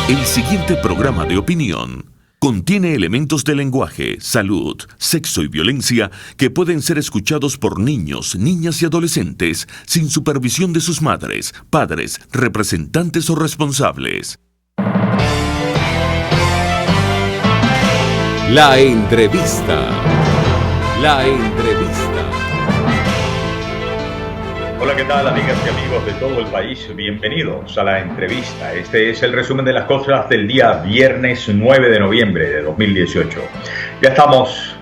El siguiente programa de opinión contiene elementos de lenguaje, salud, sexo y violencia que pueden ser escuchados por niños, niñas y adolescentes sin supervisión de sus madres, padres, representantes o responsables. La entrevista. La entrevista. Hola, ¿qué tal, amigas y amigos de todo el país? Bienvenidos a la entrevista. Este es el resumen de las cosas del día viernes 9 de noviembre de 2018. Ya estamos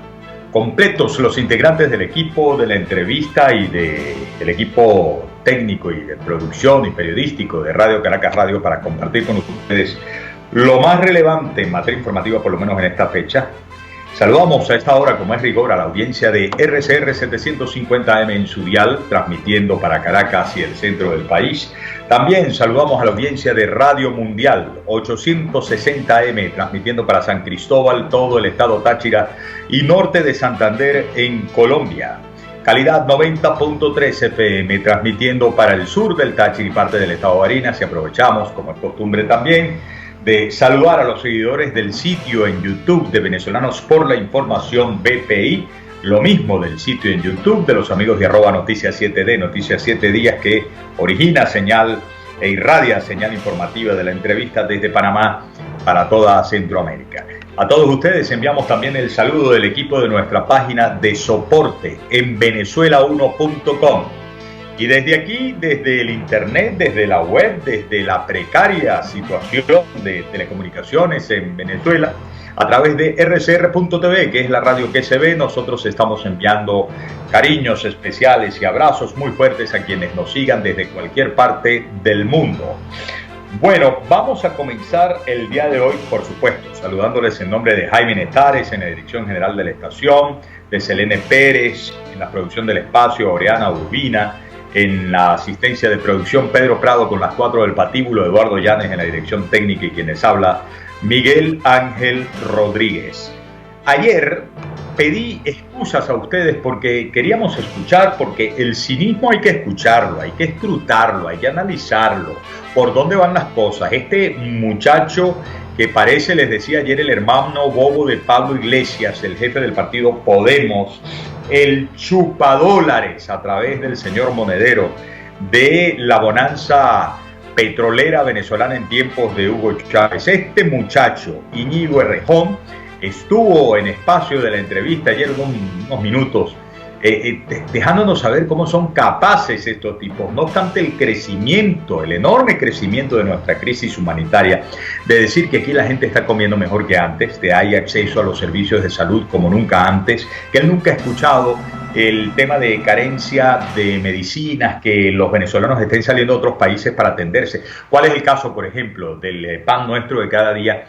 completos los integrantes del equipo de la entrevista y del equipo técnico y de producción y periodístico de Radio Caracas Radio para compartir con ustedes lo más relevante en materia informativa, por lo menos en esta fecha. Saludamos a esta hora, como es rigor, a la audiencia de RCR 750M en su dial, transmitiendo para Caracas y el centro del país. También saludamos a la audiencia de Radio Mundial 860M, transmitiendo para San Cristóbal, todo el estado Táchira y norte de Santander en Colombia. Calidad 90.3 FM, transmitiendo para el sur del Táchira y parte del estado de Barinas. Y aprovechamos, como es costumbre también, de saludar a los seguidores del sitio en YouTube de Venezolanos por la Información BPI, lo mismo del sitio en YouTube de los amigos de @Noticias 7D, Noticias 7 Días, que origina señal e irradia señal informativa de la entrevista desde Panamá para toda Centroamérica. A todos ustedes enviamos también el saludo del equipo de nuestra página de soporte en venezuela1.com. Y desde aquí, desde el internet, desde la web, desde la precaria situación de telecomunicaciones en Venezuela, a través de rcr.tv, que es la radio que se ve, nosotros estamos enviando cariños especiales y abrazos muy fuertes a quienes nos sigan desde cualquier parte del mundo. Bueno, vamos a comenzar el día de hoy, por supuesto, saludándoles en nombre de Jaime Netares en la dirección general de la estación, de Selene Pérez en la producción del espacio, Oriana Urbina en la asistencia de producción, Pedro Prado con las 4 del patíbulo, Eduardo Llanes en la dirección técnica y quienes habla, Miguel Ángel Rodríguez. Ayer pedí excusas a ustedes porque queríamos escuchar, porque el cinismo hay que escucharlo, hay que escrutarlo, hay que analizarlo, por dónde van las cosas. Este muchacho que parece, les decía ayer, el hermano bobo de Pablo Iglesias, el jefe del partido Podemos, el chupadólares a través del señor Monedero de la bonanza petrolera venezolana en tiempos de Hugo Chávez. Este muchacho, Íñigo Errejón, estuvo en espacio de la entrevista ayer unos minutos, dejándonos saber cómo son capaces estos tipos, no obstante el crecimiento, el enorme crecimiento de nuestra crisis humanitaria, de decir que aquí la gente está comiendo mejor que antes, que hay acceso a los servicios de salud como nunca antes, que él nunca ha escuchado el tema de carencia de medicinas, que los venezolanos estén saliendo a otros países para atenderse. ¿Cuál es el caso, por ejemplo, del pan nuestro de cada día?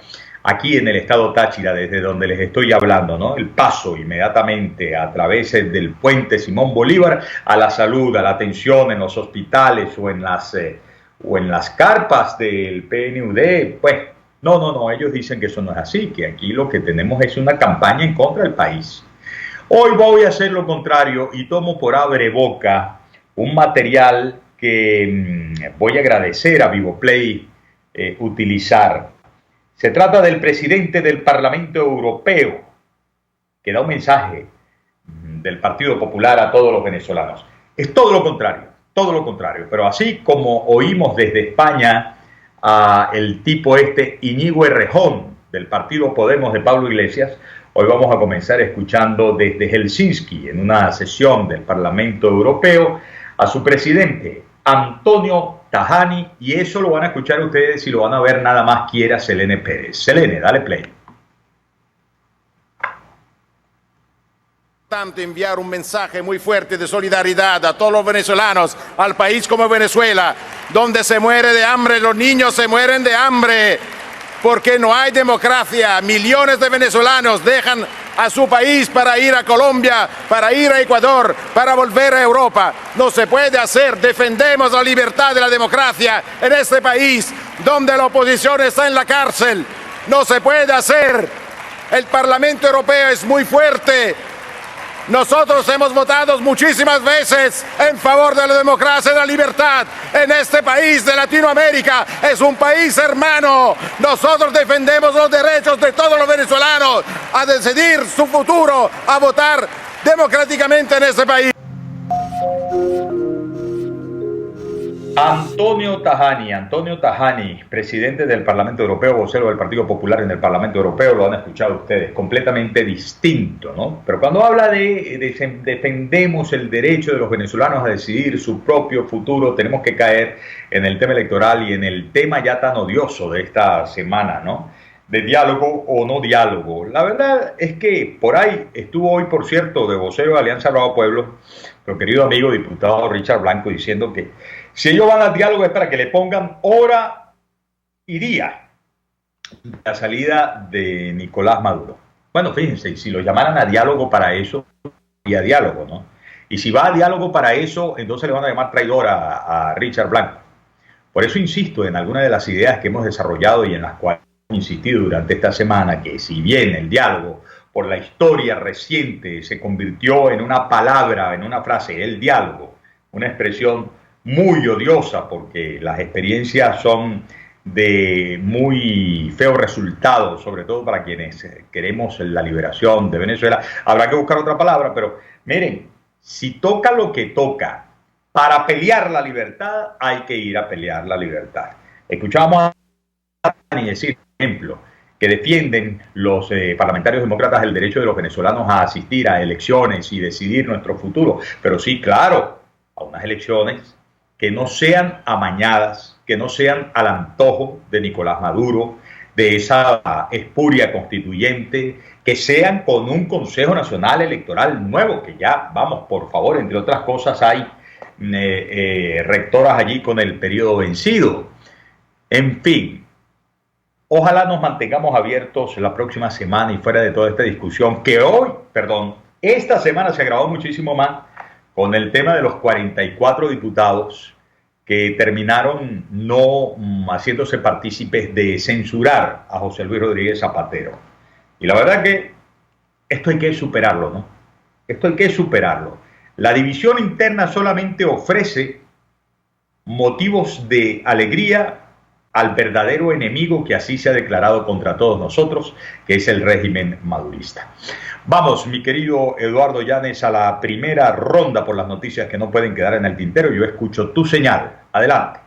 Aquí en el estado Táchira, desde donde les estoy hablando, ¿no? El paso inmediatamente a través del puente Simón Bolívar a la salud, a la atención en los hospitales o en las carpas del PNUD, pues no, ellos dicen que eso no es así, que aquí lo que tenemos es una campaña en contra del país. Hoy voy a hacer lo contrario y tomo por abreboca un material que voy a agradecer a Vivoplay utilizar. Se trata del presidente del Parlamento Europeo, que da un mensaje del Partido Popular a todos los venezolanos. Es todo lo contrario, pero así como oímos desde España a el tipo Íñigo Errejón, del Partido Podemos de Pablo Iglesias, hoy vamos a comenzar escuchando desde Helsinki, en una sesión del Parlamento Europeo, a su presidente, Antonio Tajani, y eso lo van a escuchar ustedes y lo van a ver nada más quiera Selene Pérez. Selene, dale play. Enviar un mensaje muy fuerte de solidaridad a todos los venezolanos, al país como Venezuela, donde se muere de hambre, los niños se mueren de hambre, porque no hay democracia. Millones de venezolanos dejan a su país para ir a Colombia, para ir a Ecuador, para volver a Europa. No se puede hacer. Defendemos la libertad de la democracia en este país, donde la oposición está en la cárcel. No se puede hacer. El Parlamento Europeo es muy fuerte. Nosotros hemos votado muchísimas veces en favor de la democracia y de la libertad en este país de Latinoamérica. Es un país hermano. Nosotros defendemos los derechos de todos los venezolanos a decidir su futuro, a votar democráticamente en este país. Antonio Tajani, presidente del Parlamento Europeo, vocero del Partido Popular en el Parlamento Europeo, lo han escuchado ustedes, completamente distinto, ¿no? Pero cuando habla de defendemos el derecho de los venezolanos a decidir su propio futuro, tenemos que caer en el tema electoral y en el tema ya tan odioso de esta semana, ¿no? De diálogo o no diálogo. La verdad es que por ahí estuvo hoy, por cierto, de vocero de Alianza Bravo Pueblo, nuestro querido amigo diputado Richard Blanco, diciendo que si ellos van al diálogo es para que le pongan hora y día de la salida de Nicolás Maduro. Bueno, fíjense, si lo llamaran a diálogo para eso, y a diálogo, ¿no? Y si va a diálogo para eso, entonces le van a llamar traidor a Richard Blanco. Por eso insisto en algunas de las ideas que hemos desarrollado y en las cuales hemos insistido durante esta semana, que si bien el diálogo por la historia reciente se convirtió en una palabra, en una frase, el diálogo, una expresión muy odiosa porque las experiencias son de muy feos resultados, sobre todo para quienes queremos la liberación de Venezuela. Habrá que buscar otra palabra, pero miren, si toca lo que toca para pelear la libertad, hay que ir a pelear la libertad. Escuchábamos a Dani decir, por ejemplo, que defienden los parlamentarios demócratas el derecho de los venezolanos a asistir a elecciones y decidir nuestro futuro, pero sí, claro, a unas elecciones que no sean amañadas, que no sean al antojo de Nicolás Maduro, de esa espuria constituyente, que sean con un Consejo Nacional Electoral nuevo, que ya, vamos, por favor, entre otras cosas, hay rectoras allí con el periodo vencido. En fin, ojalá nos mantengamos abiertos la próxima semana y fuera de toda esta discusión, que esta semana se agravó muchísimo más con el tema de los 44 diputados que terminaron no haciéndose partícipes de censurar a José Luis Rodríguez Zapatero. Y la verdad que esto hay que superarlo, ¿no? Esto hay que superarlo. La división interna solamente ofrece motivos de alegría al verdadero enemigo que así se ha declarado contra todos nosotros, que es el régimen madurista. Vamos, mi querido Eduardo Llanes, a la primera ronda por las noticias que no pueden quedar en el tintero. Yo escucho tu señal. Adelante.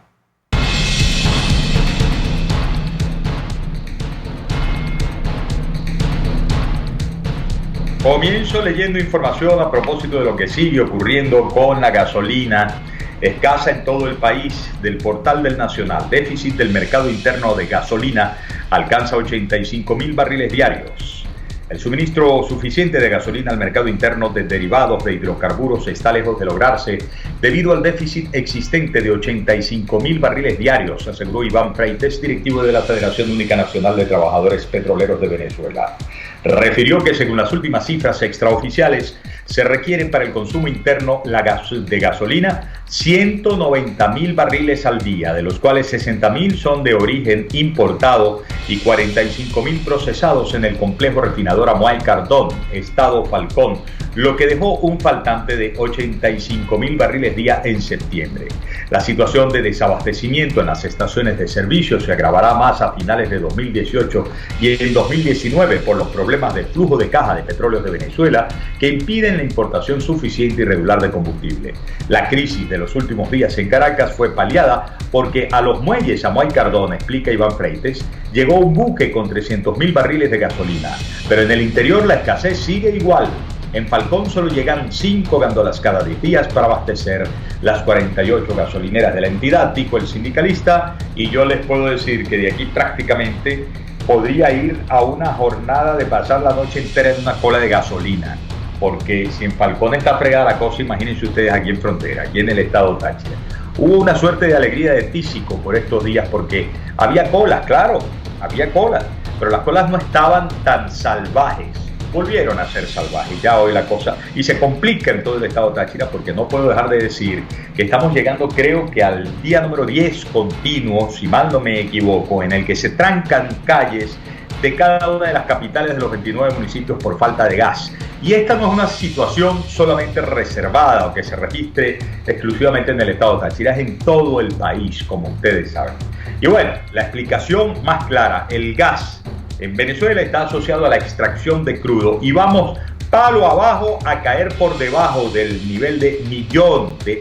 Comienzo leyendo información a propósito de lo que sigue ocurriendo con la gasolina escasa en todo el país. Del portal del Nacional, déficit del mercado interno de gasolina alcanza 85.000 barriles diarios. El suministro suficiente de gasolina al mercado interno de derivados de hidrocarburos está lejos de lograrse debido al déficit existente de 85.000 barriles diarios, aseguró Iván Freites, directivo de la Federación Única Nacional de Trabajadores Petroleros de Venezuela. Refirió que según las últimas cifras extraoficiales, se requieren para el consumo interno de gasolina 190.000 barriles al día, de los cuales 60.000 son de origen importado y 45.000 procesados en el complejo refinador Amuay Cardón, Estado Falcón, lo que dejó un faltante de 85.000 barriles día en septiembre. La situación de desabastecimiento en las estaciones de servicio se agravará más a finales de 2018 y en 2019 por los problemas de flujo de caja de Petróleos de Venezuela que impiden la importación suficiente y regular de combustible. La crisis de los últimos días en Caracas fue paliada porque a los muelles Amuay Cardón, explica Iván Freites, llegó un buque con 300.000 barriles de gasolina, pero en el interior la escasez sigue igual. En Falcón solo llegan 5 gándolas cada 10 días para abastecer las 48 gasolineras de la entidad, dijo el sindicalista, y yo les puedo decir que de aquí prácticamente podría ir a una jornada de pasar la noche entera en una cola de gasolina, porque si en Falcón está fregada la cosa, imagínense ustedes aquí en frontera, aquí en el estado Táchira. Hubo una suerte de alegría de tísico por estos días porque había colas, claro, había colas, pero las colas no estaban tan salvajes. Volvieron a ser salvajes ya hoy la cosa y se complica en todo el estado Táchira porque no puedo dejar de decir que estamos llegando, creo que al día número 10 continuo, si mal no me equivoco, en el que se trancan calles de cada una de las capitales de los 29 municipios por falta de gas. Y esta no es una situación solamente reservada o que se registre exclusivamente en el estado Táchira, es en todo el país, como ustedes saben. Y bueno, la explicación más clara, el gas en Venezuela está asociado a la extracción de crudo y vamos palo abajo a caer por debajo del nivel de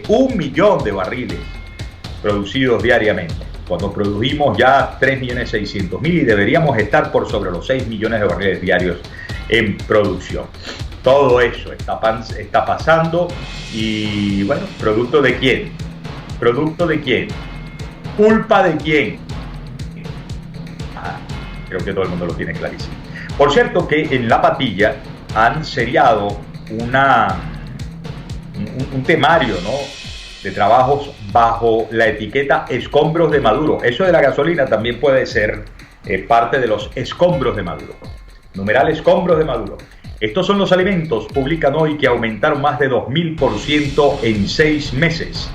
1 millón de barriles producidos diariamente, cuando produjimos ya 3.600.000 y deberíamos estar por sobre los 6 millones de barriles diarios en producción. Todo eso está pasando y bueno, ¿producto de quién? ¿Producto de quién? ¿Culpa de quién? Creo que todo el mundo lo tiene clarísimo. Por cierto que en La Patilla han seriado un temario, ¿no?, de trabajos bajo la etiqueta escombros de Maduro. Eso de la gasolina también puede ser parte de los escombros de Maduro. Numeral escombros de Maduro. Estos son los alimentos, publican hoy, que aumentaron más de 2.000% en 6 meses.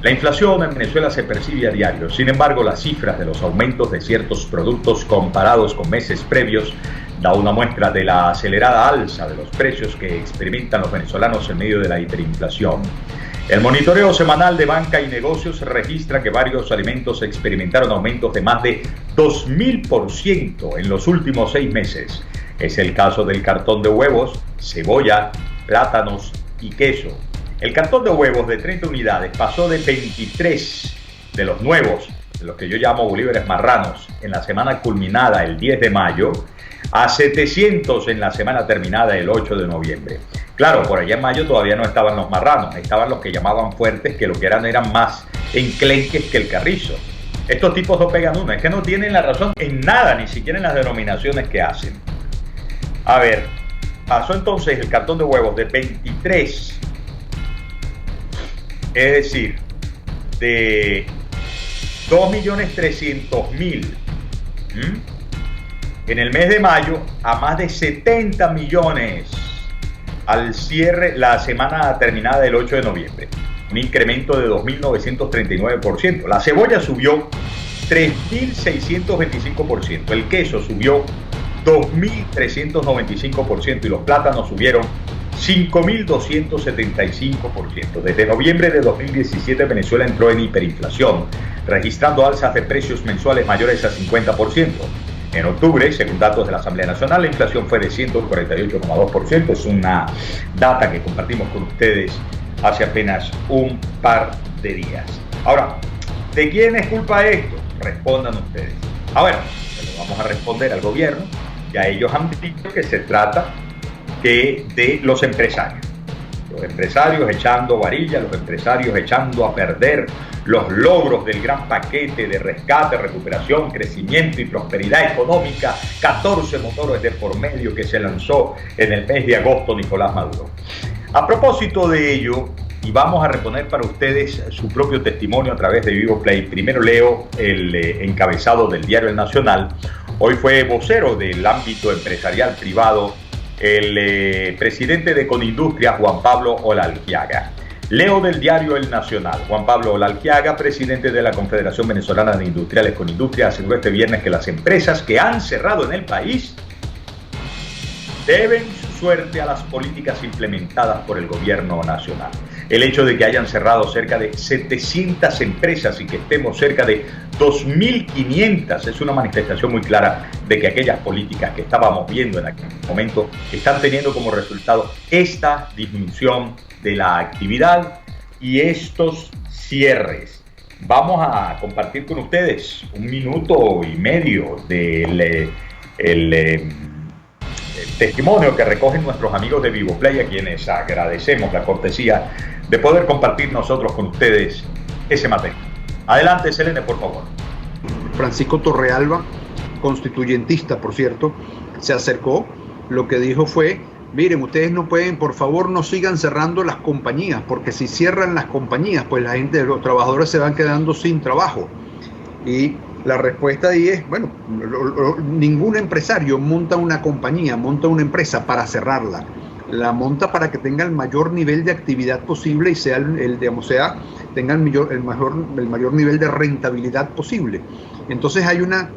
La inflación en Venezuela se percibe a diario. Sin embargo, las cifras de los aumentos de ciertos productos comparados con meses previos da una muestra de la acelerada alza de los precios que experimentan los venezolanos en medio de la hiperinflación. El monitoreo semanal de banca y negocios registra que varios alimentos experimentaron aumentos de más de 2.000% en los últimos 6 meses. Es el caso del cartón de huevos, cebolla, plátanos y queso. El cartón de huevos de 30 unidades pasó de 23 de los nuevos, de los que yo llamo bolívares marranos, en la semana culminada el 10 de mayo, a 700 en la semana terminada el 8 de noviembre. Claro, por allá en mayo todavía no estaban los marranos, estaban los que llamaban fuertes, que lo que eran más enclenques que el carrizo. Estos tipos no pegan una, es que no tienen la razón en nada, ni siquiera en las denominaciones que hacen. A ver, pasó entonces el cartón de huevos de 23, es decir, de 2.300.000 en el mes de mayo a más de 70 millones al cierre la semana terminada el 8 de noviembre, un incremento de 2.939%. La cebolla subió 3.625%, el queso subió 2.395% y los plátanos subieron 5.275%. Desde noviembre de 2017 Venezuela entró en hiperinflación, registrando alzas de precios mensuales mayores a 50%. En octubre, según datos de la Asamblea Nacional, la inflación fue de 148,2%. Es una data que compartimos con ustedes hace apenas un par de días. Ahora, ¿de quién es culpa esto? Respondan ustedes. Bueno, se lo vamos a responder al gobierno. Ya ellos han dicho que se trata de los empresarios. Los empresarios echando varilla, los empresarios echando a perder los logros del gran paquete de rescate, recuperación, crecimiento y prosperidad económica, 14 motores de por medio que se lanzó en el mes de agosto Nicolás Maduro. A propósito de ello, y vamos a reponer para ustedes su propio testimonio a través de Vivo Play. Primero leo el encabezado del diario El Nacional. Hoy fue vocero del ámbito empresarial privado el presidente de Conindustria, Juan Pablo Olalgiaga. Leo del diario El Nacional. Juan Pablo Olalgiaga, presidente de la Confederación Venezolana de Industriales Conindustria, aseguró este viernes que las empresas que han cerrado en el país deben su suerte a las políticas implementadas por el gobierno nacional. El hecho de que hayan cerrado cerca de 700 empresas y que estemos cerca de 2.500 es una manifestación muy clara de que aquellas políticas que estábamos viendo en aquel momento están teniendo como resultado esta disminución de la actividad y estos cierres. Vamos a compartir con ustedes 1 minuto y medio del testimonio que recogen nuestros amigos de Vivo Play, a quienes agradecemos la cortesía de poder compartir nosotros con ustedes ese material. Adelante, Selene, por favor. Francisco Torrealba, constituyentista, por cierto, se acercó. Lo que dijo fue: miren, ustedes no pueden, por favor, no sigan cerrando las compañías, porque si cierran las compañías, pues la gente, los trabajadores se van quedando sin trabajo. Y la respuesta ahí es, bueno, ningún empresario monta una compañía, monta una empresa para cerrarla. La monta para que tenga el mayor nivel de actividad posible y sea tenga el mayor nivel de rentabilidad posible. Entonces hay una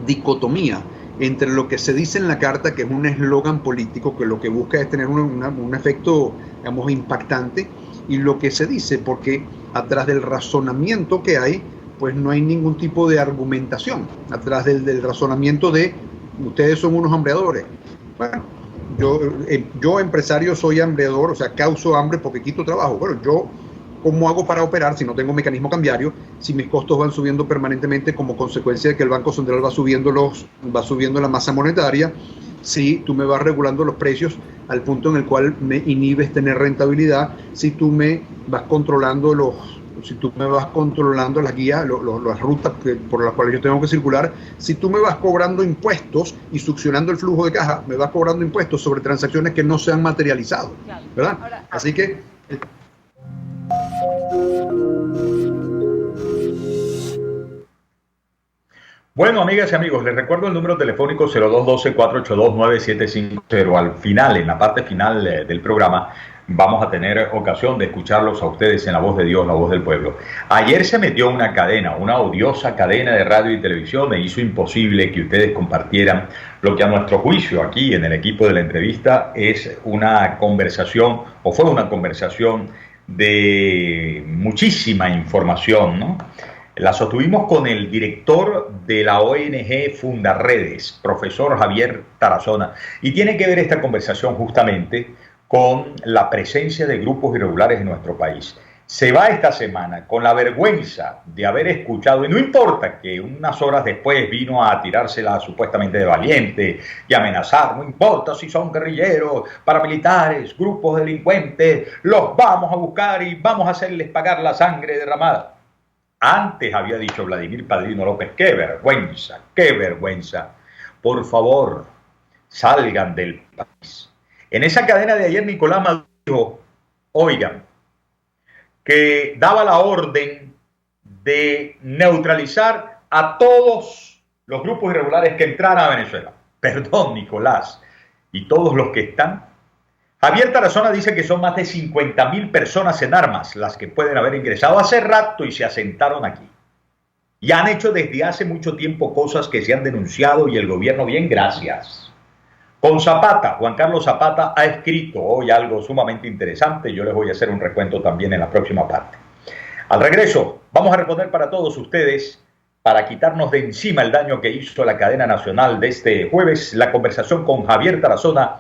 dicotomía entre lo que se dice en la carta, que es un eslogan político, que lo que busca es tener un efecto, digamos, impactante, y lo que se dice, porque atrás del razonamiento que hay, pues no hay ningún tipo de argumentación, atrás del razonamiento de ustedes son unos hambreadores. Bueno, yo empresario soy hambreador, o sea, causo hambre porque quito trabajo. Bueno, yo, ¿cómo hago para operar si no tengo mecanismo cambiario? Si mis costos van subiendo permanentemente como consecuencia de que el Banco Central va subiendo la masa monetaria, si tú me vas regulando los precios al punto en el cual me inhibes tener rentabilidad, si tú me vas controlando las guías, las rutas por las cuales yo tengo que circular, si tú me vas cobrando impuestos y succionando el flujo de caja, me vas cobrando impuestos sobre transacciones que no se han materializado, ¿verdad? Ahora, así que... Bueno, amigas y amigos, les recuerdo el número telefónico 0212-482-9750. Al final, en la parte final del programa, vamos a tener ocasión de escucharlos a ustedes en La Voz de Dios, La Voz del Pueblo. Ayer se metió una cadena, una odiosa cadena de radio y televisión, e hizo imposible que ustedes compartieran lo que a nuestro juicio aquí en el equipo de la entrevista es una conversación, o fue una conversación de muchísima información, ¿no? La sostuvimos con el director de la ONG Fundarredes, profesor Javier Tarazona, y tiene que ver esta conversación justamente con la presencia de grupos irregulares en nuestro país. Se va esta semana con la vergüenza de haber escuchado, y no importa que unas horas después vino a tirársela supuestamente de valiente y amenazar, no importa si son guerrilleros, paramilitares, grupos delincuentes, los vamos a buscar y vamos a hacerles pagar la sangre derramada. Antes había dicho Vladimir Padrino López, qué vergüenza, qué vergüenza. Por favor, salgan del país. En esa cadena de ayer, Nicolás Maduro dijo, oigan, que daba la orden de neutralizar a todos los grupos irregulares que entraran a Venezuela. Perdón, Nicolás, ¿y todos los que están? Javier Tarazona dice que son más de 50.000 personas en armas las que pueden haber ingresado hace rato y se asentaron aquí. Y han hecho desde hace mucho tiempo cosas que se han denunciado y el gobierno, bien, gracias. Con Zapata, Juan Carlos Zapata ha escrito hoy algo sumamente interesante. Yo les voy a hacer un recuento también en la próxima parte. Al regreso, vamos a responder para todos ustedes, para quitarnos de encima el daño que hizo la cadena nacional de este jueves, la conversación con Javier Tarazona,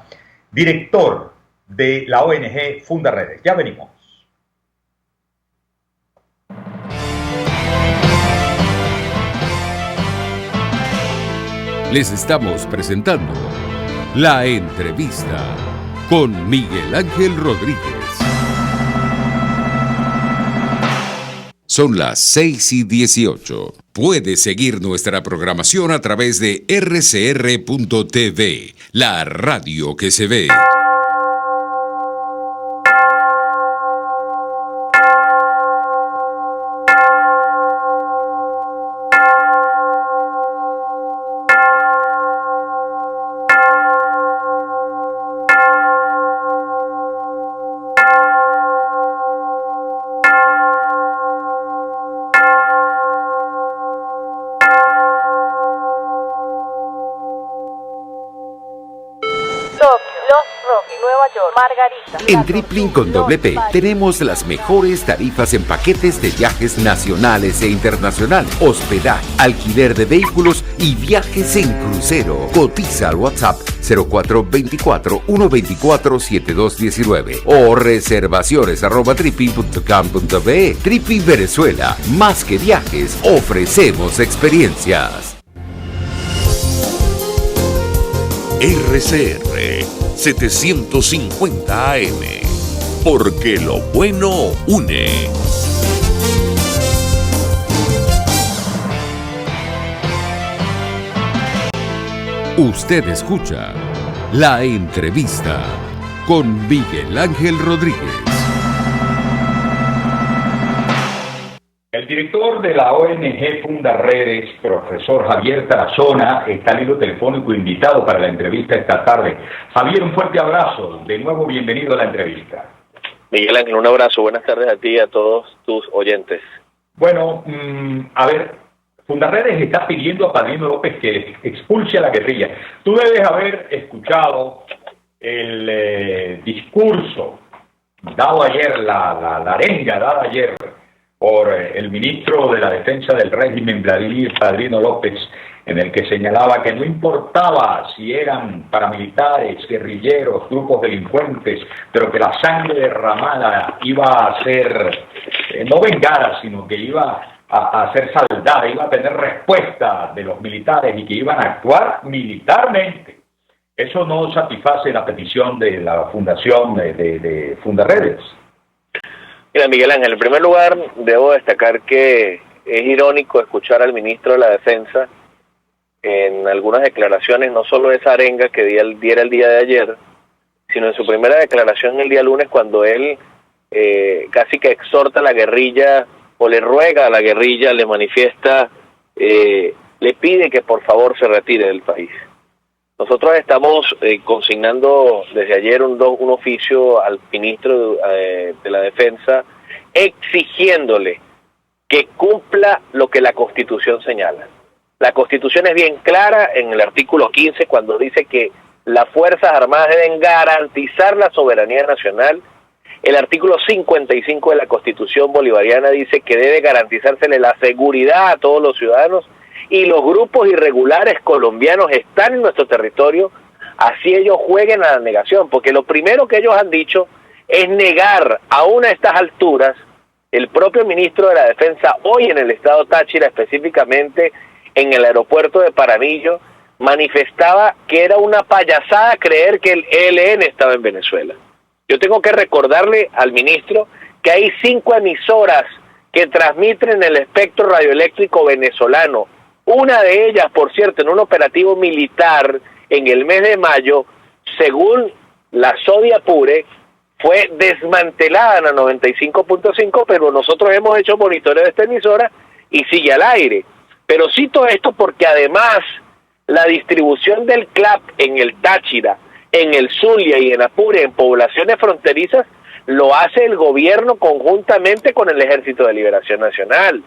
director de la ONG Fundarredes. Ya venimos. Les estamos presentando La Entrevista con Miguel Ángel Rodríguez. Son las 6:18. Puedes seguir nuestra programación a través de rcr.tv, la radio que se ve. Margarita. En Tripling con doble P tenemos las mejores tarifas en paquetes de viajes nacionales e internacionales, hospedaje, alquiler de vehículos y viajes en crucero. Cotiza al WhatsApp 0424-124-7219 o reservaciones@tripling.com.be. Tripling Venezuela, más que viajes, ofrecemos experiencias. RCR 750 AM, porque lo bueno une. Usted escucha La Entrevista con Miguel Ángel Rodríguez. El director de la ONG Fundarredes, profesor Javier Tarazona, está al hilo telefónico invitado para la entrevista esta tarde. Javier, un fuerte abrazo. De nuevo, bienvenido a la entrevista. Miguel Ángel, un abrazo. Buenas tardes a ti y a todos tus oyentes. Bueno, a ver, Fundarredes está pidiendo a Padrino López que expulse a la guerrilla. Tú debes haber escuchado el discurso dado ayer, la arenga dada ayer por el ministro de la Defensa del régimen, Vladimir Padrino López, en el que señalaba que no importaba si eran paramilitares, guerrilleros, grupos delincuentes, pero que la sangre derramada iba a ser, no vengada, sino que iba a ser saldada, iba a tener respuesta de los militares y que iban a actuar militarmente. Eso no satisface la petición de la fundación de Fundarredes. Mira, Miguel Ángel, en primer lugar, debo destacar que es irónico escuchar al ministro de la Defensa en algunas declaraciones, no solo esa arenga que diera el día de ayer, sino en su primera declaración el día lunes, cuando él casi que exhorta a la guerrilla, o le ruega a la guerrilla, le manifiesta, le pide que por favor se retire del país. Nosotros estamos consignando desde ayer un oficio al ministro de la Defensa, exigiéndole que cumpla lo que la Constitución señala. La Constitución es bien clara en el artículo 15 cuando dice que las Fuerzas Armadas deben garantizar la soberanía nacional. El artículo 55 de la Constitución bolivariana dice que debe garantizársele la seguridad a todos los ciudadanos, y los grupos irregulares colombianos están en nuestro territorio, así ellos jueguen a la negación, porque lo primero que ellos han dicho es negar, aún a estas alturas. El propio ministro de la Defensa, hoy en el estado Táchira, específicamente en el aeropuerto de Paranillo, manifestaba que era una payasada creer que el ELN estaba en Venezuela. Yo tengo que recordarle al ministro que hay 5 emisoras que transmiten en el espectro radioeléctrico venezolano. Una de ellas, por cierto, en un operativo militar en el mes de mayo, según la Sodia Pure, fue desmantelada en la 95.5, pero nosotros hemos hecho monitoreo de esta emisora y sigue al aire. Pero cito esto porque además la distribución del CLAP en el Táchira, en el Zulia y en Apure, en poblaciones fronterizas, lo hace el gobierno conjuntamente con el Ejército de Liberación Nacional.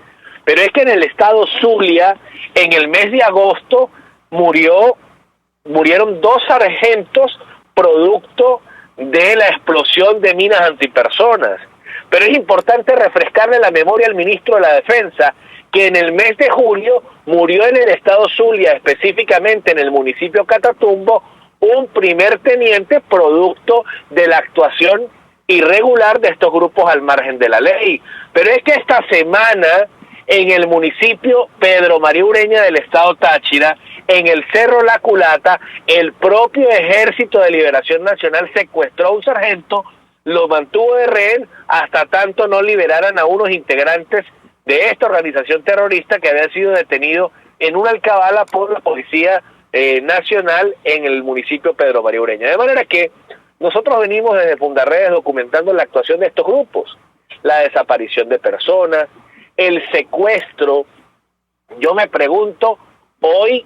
Pero es que en el estado Zulia, en el mes de agosto, murieron 2 sargentos producto de la explosión de minas antipersonas. Pero es importante refrescarle la memoria al ministro de la Defensa que en el mes de julio murió en el estado Zulia, específicamente en el municipio Catatumbo, un primer teniente producto de la actuación irregular de estos grupos al margen de la ley. Pero es que esta semana, en el municipio Pedro María Ureña del estado Táchira, en el Cerro La Culata, el propio Ejército de Liberación Nacional secuestró a un sargento, lo mantuvo de rehén hasta tanto no liberaran a unos integrantes de esta organización terrorista que había sido detenido en una alcabala por la Policía Nacional en el municipio Pedro María Ureña. De manera que nosotros venimos desde Fundarredes documentando la actuación de estos grupos, la desaparición de personas, el secuestro. Yo me pregunto hoy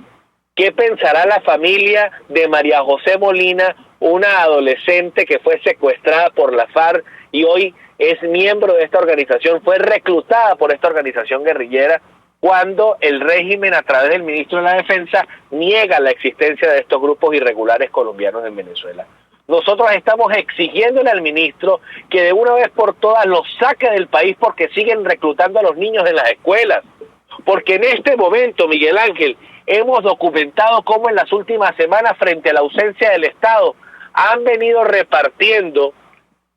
qué pensará la familia de María José Molina, una adolescente que fue secuestrada por la FARC y hoy es miembro de esta organización, fue reclutada por esta organización guerrillera, cuando el régimen, a través del ministro de la Defensa, niega la existencia de estos grupos irregulares colombianos en Venezuela. Nosotros estamos exigiéndole al ministro que de una vez por todas los saque del país, porque siguen reclutando a los niños en las escuelas. Porque en este momento, Miguel Ángel, hemos documentado cómo en las últimas semanas, frente a la ausencia del Estado, han venido repartiendo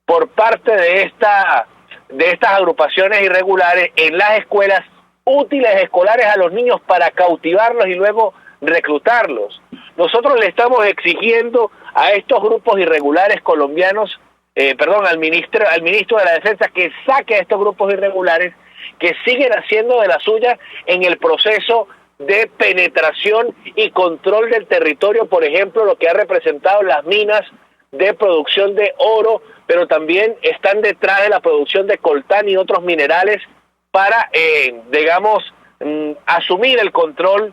por parte de estas agrupaciones irregulares en las escuelas útiles escolares a los niños para cautivarlos y luego reclutarlos. Nosotros le estamos exigiendo a estos grupos irregulares colombianos, al ministro de la Defensa, que saque a estos grupos irregulares que siguen haciendo de la suya en el proceso de penetración y control del territorio, por ejemplo, lo que ha representado las minas de producción de oro, pero también están detrás de la producción de coltán y otros minerales para, asumir el control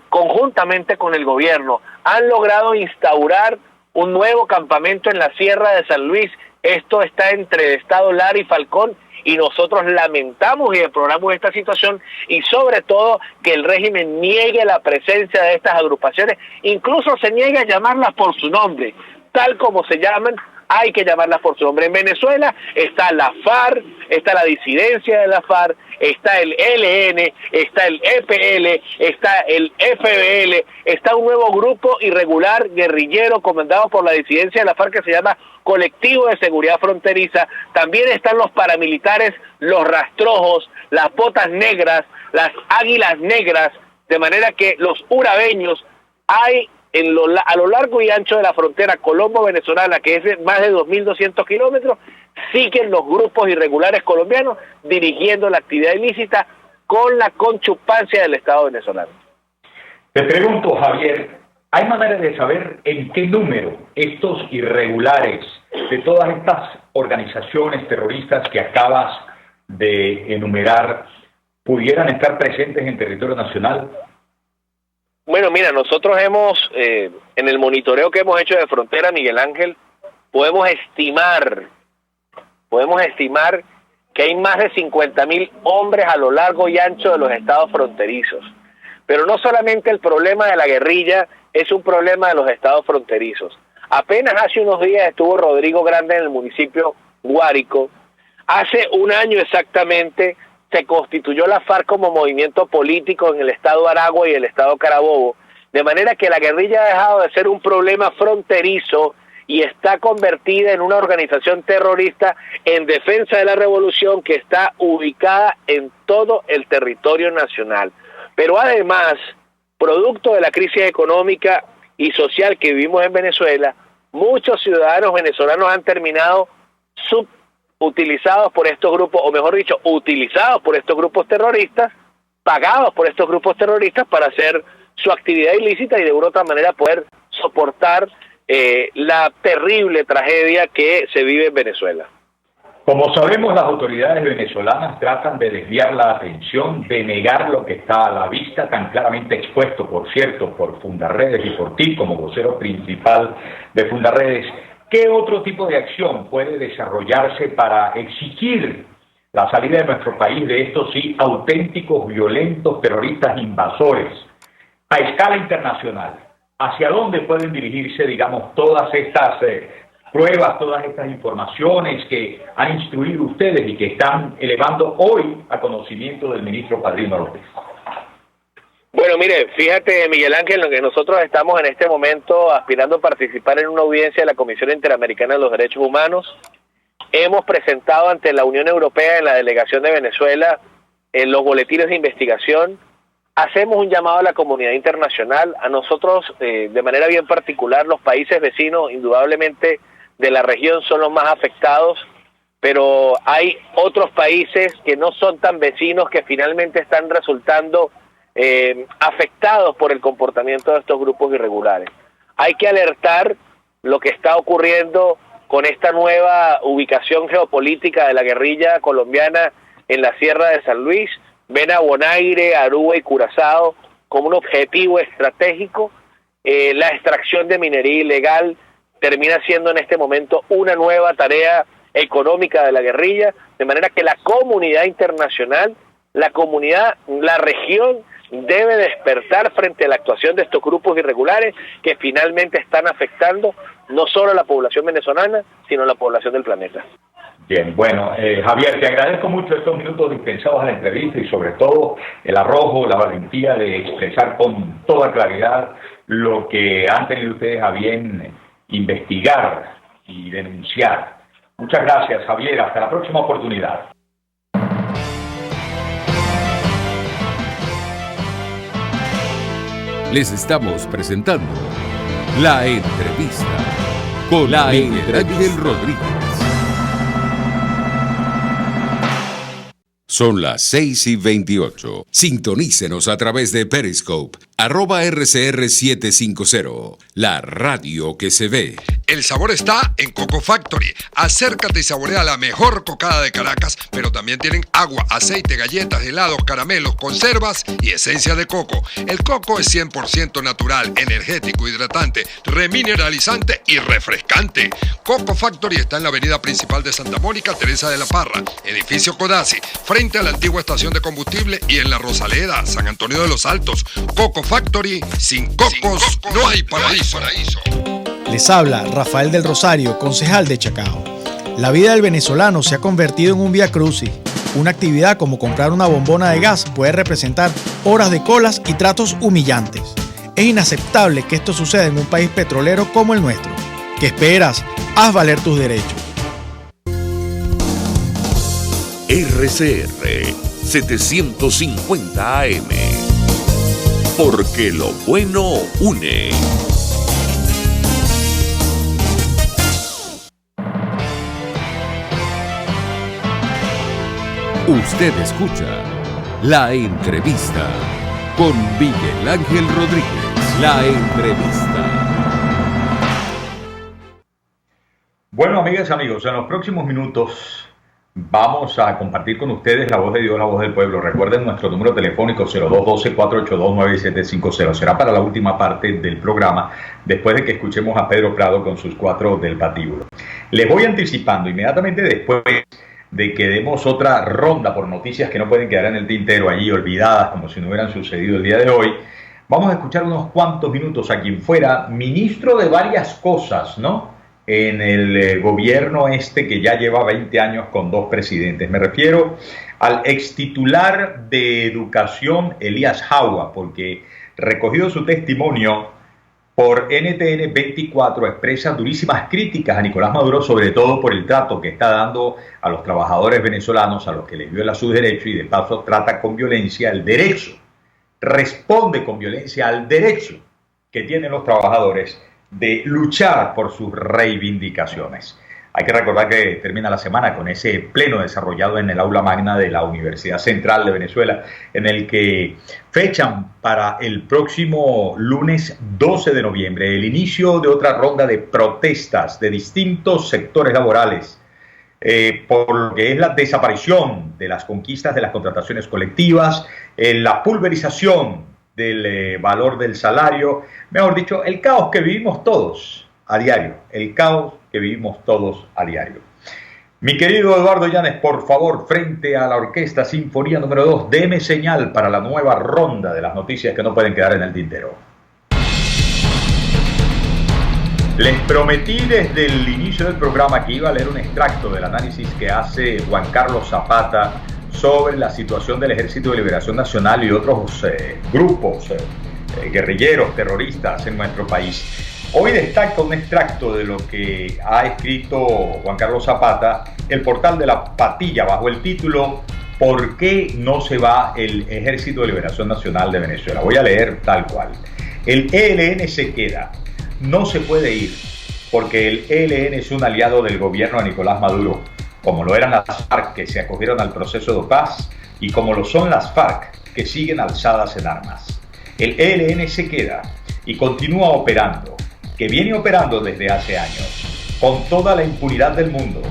conjuntamente con el gobierno. Han logrado instaurar un nuevo campamento en la Sierra de San Luis Esto está entre el Estado Lara y Falcón, y nosotros lamentamos y deploramos esta situación, y sobre todo que el régimen niegue la presencia de estas agrupaciones, incluso se niegue a llamarlas por su nombre, tal como se llaman. Hay que llamarlas por su nombre. En Venezuela está la FARC, está la disidencia de la FARC, está el ELN, está el EPL, está el FBL, está un nuevo grupo irregular guerrillero comandado por la disidencia de la FARC que se llama Colectivo de Seguridad Fronteriza. También están los paramilitares, los rastrojos, las botas negras, las águilas negras, de manera que los urabeños hay a lo largo y ancho de la frontera colombo-venezolana, que es de más de 2.200 kilómetros, siguen los grupos irregulares colombianos dirigiendo la actividad ilícita con la conchupancia del Estado venezolano. Te pregunto, Javier, ¿hay manera de saber en qué número estos irregulares de todas estas organizaciones terroristas que acabas de enumerar pudieran estar presentes en territorio nacional? Bueno, mira, nosotros hemos, en el monitoreo que hemos hecho de frontera, Miguel Ángel, podemos estimar que hay más de 50.000 hombres a lo largo y ancho de los estados fronterizos. Pero no solamente el problema de la guerrilla es un problema de los estados fronterizos. Apenas hace unos días estuvo Rodrigo Grande en el municipio Guárico. Hace un año exactamente se constituyó la FARC como movimiento político en el estado Aragua y el estado Carabobo, de manera que la guerrilla ha dejado de ser un problema fronterizo y está convertida en una organización terrorista en defensa de la revolución que está ubicada en todo el territorio nacional. Pero además, producto de la crisis económica y social que vivimos en Venezuela, muchos ciudadanos venezolanos han terminado utilizados por estos grupos, o mejor dicho, utilizados por estos grupos terroristas, pagados por estos grupos terroristas para hacer su actividad ilícita y de una u otra manera poder soportar la terrible tragedia que se vive en Venezuela. Como sabemos, las autoridades venezolanas tratan de desviar la atención, de negar lo que está a la vista, tan claramente expuesto, por cierto, por Fundarredes y por ti como vocero principal de Fundarredes. ¿Qué otro tipo de acción puede desarrollarse para exigir la salida de nuestro país de estos sí auténticos, violentos, terroristas invasores a escala internacional? ¿Hacia dónde pueden dirigirse, digamos, todas estas pruebas, todas estas informaciones que han instruido ustedes y que están elevando hoy a conocimiento del ministro Padrino López? Bueno, mire, fíjate, Miguel Ángel, lo que nosotros estamos en este momento aspirando a participar en una audiencia de la Comisión Interamericana de los Derechos Humanos. Hemos presentado ante la Unión Europea en la delegación de Venezuela en los boletines de investigación. Hacemos un llamado a la comunidad internacional, a nosotros de manera bien particular, los países vecinos, indudablemente de la región son los más afectados, pero hay otros países que no son tan vecinos que finalmente están resultando afectados por el comportamiento de estos grupos irregulares. Hay que alertar lo que está ocurriendo con esta nueva ubicación geopolítica de la guerrilla colombiana en la Sierra de San Luis. Ven a Bonaire, Aruba y Curazao como un objetivo estratégico. La extracción de minería ilegal termina siendo en este momento una nueva tarea económica de la guerrilla, de manera que la comunidad internacional, la región debe despertar frente a la actuación de estos grupos irregulares que finalmente están afectando no solo a la población venezolana, sino a la población del planeta. Bien, bueno, Javier, te agradezco mucho estos minutos dispensados a la entrevista y sobre todo el arrojo, la valentía de expresar con toda claridad lo que han tenido ustedes a bien investigar y denunciar. Muchas gracias, Javier. Hasta la próxima oportunidad. Les estamos presentando La Entrevista con Miguel Ángel Rodríguez. Son las 6:28. Sintonícenos a través de Periscope @RCR750, la radio que se ve. El sabor está en Coco Factory. Acércate y saborea la mejor cocada de Caracas, pero también tienen agua, aceite, galletas, helados, caramelos, conservas y esencia de coco. El coco es 100% natural, energético, hidratante, remineralizante y refrescante. Coco Factory está en la avenida principal de Santa Mónica, Teresa de la Parra, edificio Codazzi, frente a la antigua estación de combustible, y en la Rosaleda, San Antonio de los Altos. Coco Factory, sin cocos no hay paraíso. Les habla Rafael del Rosario, concejal de Chacao. La vida del venezolano se ha convertido en un vía crucis. Una actividad como comprar una bombona de gas puede representar horas de colas y tratos humillantes. Es inaceptable que esto suceda en un país petrolero como el nuestro. ¿Qué esperas? Haz valer tus derechos. RCR 750 AM. Porque lo bueno une. Usted escucha La Entrevista con Miguel Ángel Rodríguez. La Entrevista. Bueno, amigas y amigos, en los próximos minutos vamos a compartir con ustedes la voz de Dios, la voz del pueblo. Recuerden nuestro número telefónico 0212-482-9750. Será para la última parte del programa, después de que escuchemos a Pedro Prado con sus 4 del patíbulo. Les voy anticipando inmediatamente después de que demos otra ronda por noticias que no pueden quedar en el tintero allí olvidadas como si no hubieran sucedido el día de hoy. Vamos a escuchar unos cuantos minutos a quien fuera ministro de varias cosas, ¿no?, en el gobierno que ya lleva 20 años con 2 presidentes. Me refiero al extitular de Educación, Elías Jagua, porque recogido su testimonio por NTN 24 expresa durísimas críticas a Nicolás Maduro, sobre todo por el trato que está dando a los trabajadores venezolanos, a los que les viola sus derechos, y de paso trata con violencia el derecho, responde con violencia al derecho que tienen los trabajadores de luchar por sus reivindicaciones. Hay que recordar que termina la semana con ese pleno desarrollado en el aula magna de la Universidad Central de Venezuela, en el que fechan para el próximo lunes 12 de noviembre el inicio de otra ronda de protestas de distintos sectores laborales por lo que es la desaparición de las conquistas de las contrataciones colectivas, la pulverización del valor del salario, mejor dicho, el caos que vivimos todos a diario, Mi querido Eduardo Llanes, por favor, frente a la Orquesta Sinfonía número 2, deme señal para la nueva ronda de las noticias que no pueden quedar en el tintero. Les prometí desde el inicio del programa que iba a leer un extracto del análisis que hace Juan Carlos Zapata sobre la situación del Ejército de Liberación Nacional y otros grupos guerrilleros, terroristas en nuestro país. Hoy destaca un extracto de lo que ha escrito Juan Carlos Zapata, el portal de La Patilla, bajo el título ¿Por qué no se va el Ejército de Liberación Nacional de Venezuela? Voy a leer tal cual. El ELN se queda, no se puede ir, porque el ELN es un aliado del gobierno de Nicolás Maduro, como lo eran las FARC que se acogieron al proceso de paz y como lo son las FARC que siguen alzadas en armas. El ELN se queda y continúa operando, que viene operando desde hace años, con toda la impunidad del mundo.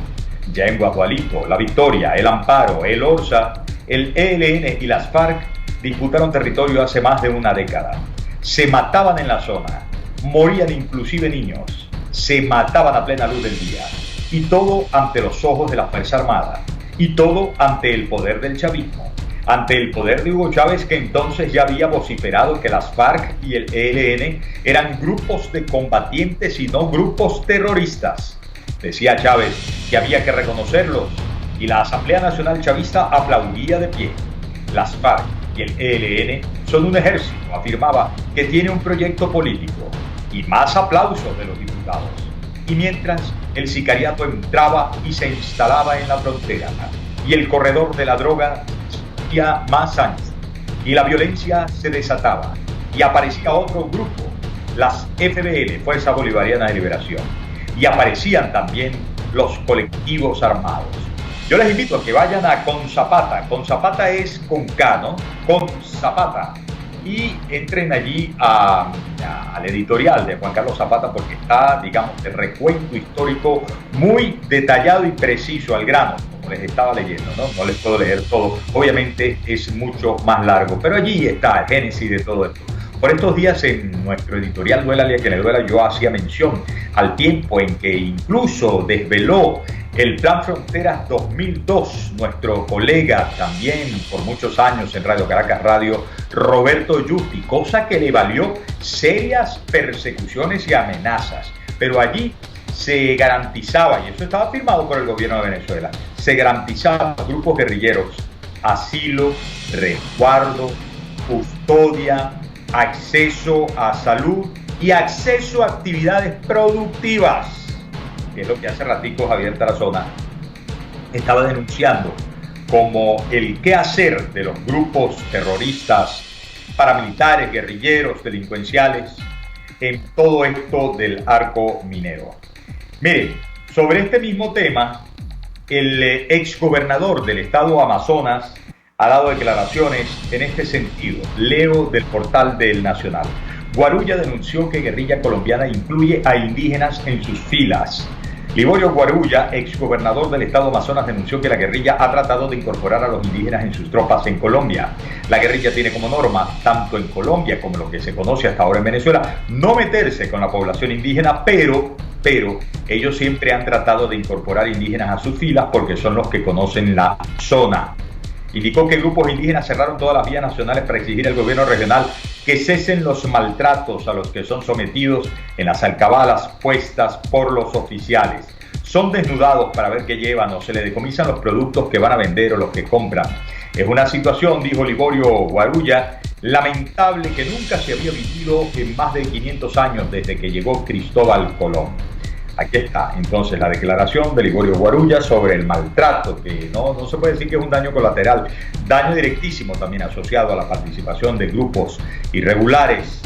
Ya en Guajualito, La Victoria, El Amparo, El Orza, el ELN y las FARC disputaron territorio hace más de una década. Se mataban en la zona, morían inclusive niños, se mataban a plena luz del día. Y todo ante los ojos de la Fuerza Armada, y todo ante el poder del chavismo, ante el poder de Hugo Chávez, que entonces ya había vociferado que las FARC y el ELN eran grupos de combatientes y no grupos terroristas. Decía Chávez que había que reconocerlos, y la Asamblea Nacional Chavista aplaudía de pie. Las FARC y el ELN son un ejército, afirmaba, que tiene un proyecto político, y más aplausos de los diputados. Y mientras el sicariato entraba y se instalaba en la frontera, y el corredor de la droga ya más ancho, y la violencia se desataba, y aparecía otro grupo, las FBL, Fuerza Bolivariana de Liberación, y aparecían también los colectivos armados. Yo les invito a que vayan a Con Zapata. Con Zapata es con K, ¿no? Con Zapata. y entren allí al editorial de Juan Carlos Zapata, porque está, digamos, el recuento histórico muy detallado y preciso, al grano, como les estaba leyendo, ¿no? No les puedo leer todo, obviamente es mucho más largo, pero allí está el génesis de todo esto. Por estos días en nuestro editorial Duélale a quien le duela, yo hacía mención al tiempo en que incluso desveló el Plan Fronteras 2002, nuestro colega también por muchos años en Radio Caracas Radio, Roberto Justi, cosa que le valió serias persecuciones y amenazas. Pero allí se garantizaba, y eso estaba firmado por el gobierno de Venezuela, se garantizaba a grupos guerrilleros asilo, resguardo, custodia, acceso a salud y acceso a actividades productivas, que es lo que hace ratico Javier Tarazona estaba denunciando como el quehacer de los grupos terroristas, paramilitares, guerrilleros, delincuenciales, en todo esto del arco minero. Miren, sobre este mismo tema, el exgobernador del estado Amazonas ha dado declaraciones en este sentido. Leo del portal del Nacional. Guarulla denunció que guerrilla colombiana incluye a indígenas en sus filas. Liborio Guarulla, exgobernador del estado Amazonas, denunció que la guerrilla ha tratado de incorporar a los indígenas en sus tropas en Colombia. La guerrilla tiene como norma, tanto en Colombia como lo que se conoce hasta ahora en Venezuela, no meterse con la población indígena, pero ellos siempre han tratado de incorporar indígenas a sus filas porque son los que conocen la zona. Indicó que grupos indígenas cerraron todas las vías nacionales para exigir al gobierno regional que cesen los maltratos a los que son sometidos en las alcabalas puestas por los oficiales. Son desnudados para ver qué llevan o se les decomisan los productos que van a vender o los que compran. Es una situación, dijo Liborio Guarulla, lamentable que nunca se había vivido en más de 500 años desde que llegó Cristóbal Colón. Aquí está entonces la declaración de Liborio Guarulla sobre el maltrato, que no se puede decir que es un daño colateral, daño directísimo también asociado a la participación de grupos irregulares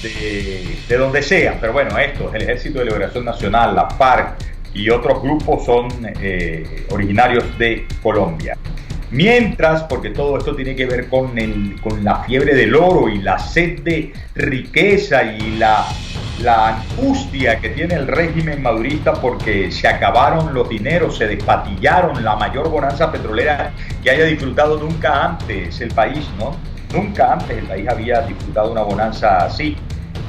de donde sea. Pero bueno, estos, el Ejército de Liberación Nacional, la FARC y otros grupos son originarios de Colombia. Mientras, porque todo esto tiene que ver con la fiebre del oro y la sed de riqueza y la angustia que tiene el régimen madurista porque se acabaron los dineros, se despatillaron la mayor bonanza petrolera que haya disfrutado nunca antes el país, ¿no? Nunca antes el país había disfrutado una bonanza así.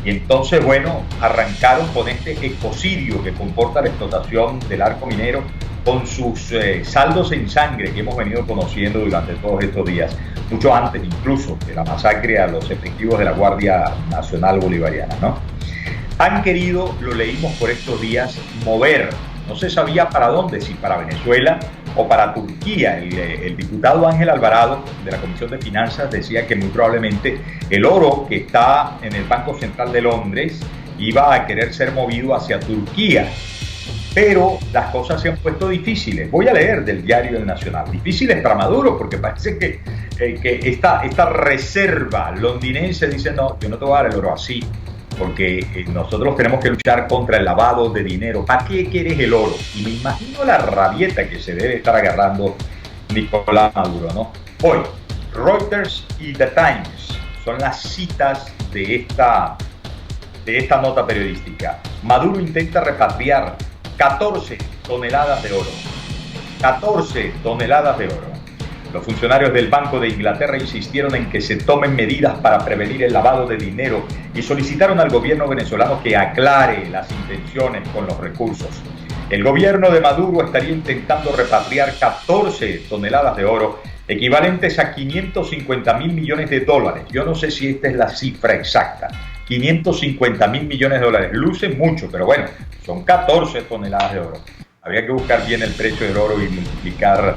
Y entonces, bueno, arrancaron con este ecocidio que comporta la explotación del arco minero, con sus saldos en sangre que hemos venido conociendo durante todos estos días, mucho antes incluso de la masacre a los efectivos de la Guardia Nacional Bolivariana, ¿no? Han querido, lo leímos por estos días, mover, no se sabía para dónde, si para Venezuela o para Turquía. El diputado Ángel Alvarado de la Comisión de Finanzas decía que muy probablemente el oro que está en el Banco Central de Londres iba a querer ser movido hacia Turquía. Pero las cosas se han puesto difíciles. Voy a leer del diario El Nacional. Difíciles para Maduro, porque parece que esta reserva londinense dice: no, yo no te voy a dar el oro así, porque nosotros tenemos que luchar contra el lavado de dinero. ¿Para qué quieres el oro? Y me imagino la rabieta que se debe estar agarrando Nicolás Maduro, ¿no? Hoy, Reuters y The Times son las citas de esta nota periodística. Maduro intenta repatriar 14 toneladas de oro. 14 toneladas de oro. Los funcionarios del Banco de Inglaterra insistieron en que se tomen medidas para prevenir el lavado de dinero y solicitaron al gobierno venezolano que aclare las intenciones con los recursos. El gobierno de Maduro estaría intentando repatriar 14 toneladas de oro, equivalentes a 550.000 millones de dólares. Yo no sé si esta es la cifra exacta. 550.000 millones de dólares. Luce mucho, pero bueno, son 14 toneladas de oro. Habría que buscar bien el precio del oro y multiplicar